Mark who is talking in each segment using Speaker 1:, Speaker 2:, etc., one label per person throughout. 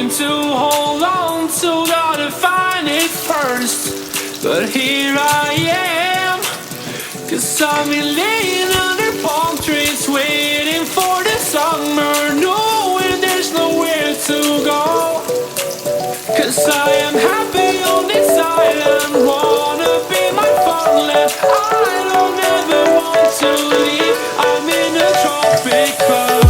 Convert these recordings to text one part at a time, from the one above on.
Speaker 1: something to hold on to, gotta find it first. But here I am, 'cause I've been laying under palm trees, waiting for the summer, knowing there's nowhere to go. 'Cause I am happy on this island, wanna be my farmland. I don't ever want to leave, I'm in a tropic club.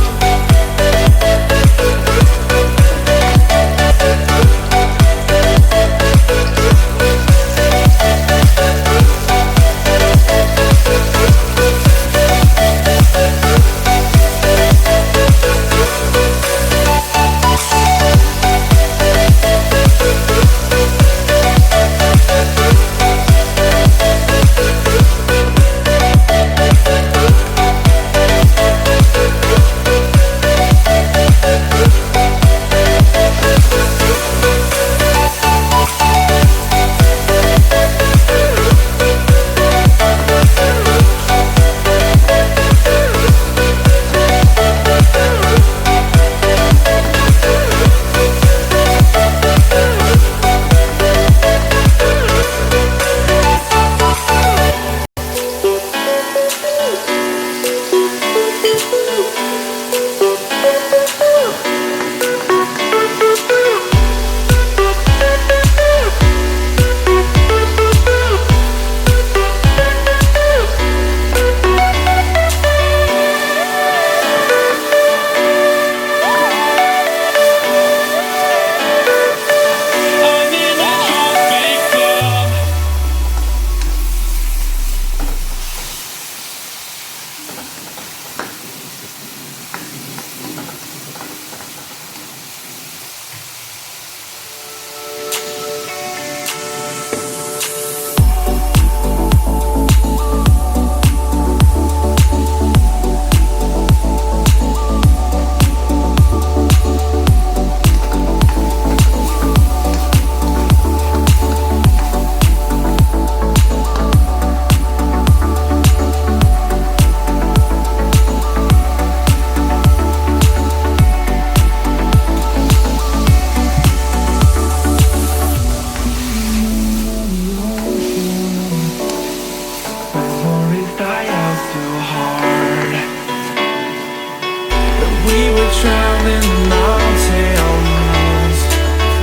Speaker 1: Traveling the mountains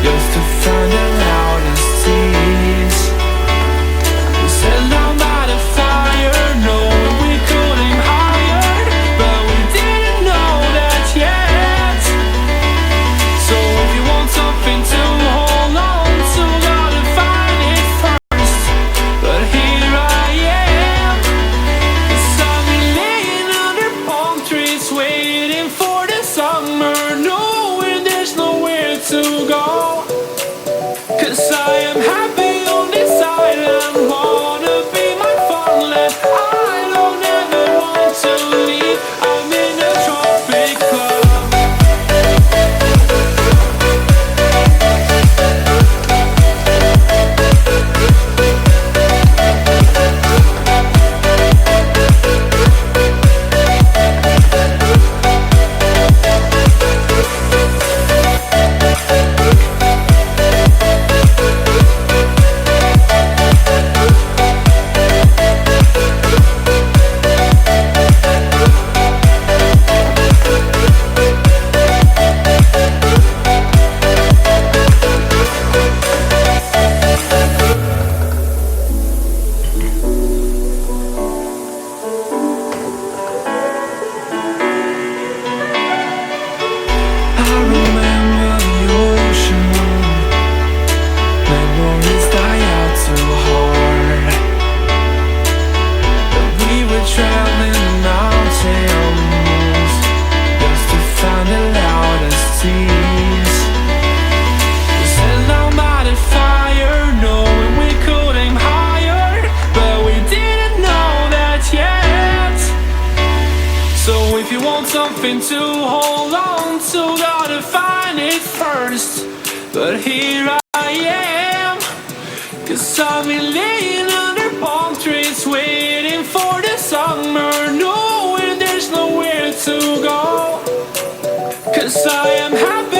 Speaker 1: just to find the loudest seas. We set down by the fire, knowing we could aim higher, but we didn't know that yet. So if you want something to hold on to, gotta find it first. But here I am, 'cause I've been laying under palm trees, waiting for the summer, knowing there's nowhere to go. 'Cause I am happy on this island, wanna be my farmland. I don't ever want to leave, I'm in a tropic club. If you want something to hold on to, gotta find it first. But here I am, 'cause I've been laying under palm trees, waiting for the summer, knowing there's nowhere to go. 'Cause I am happy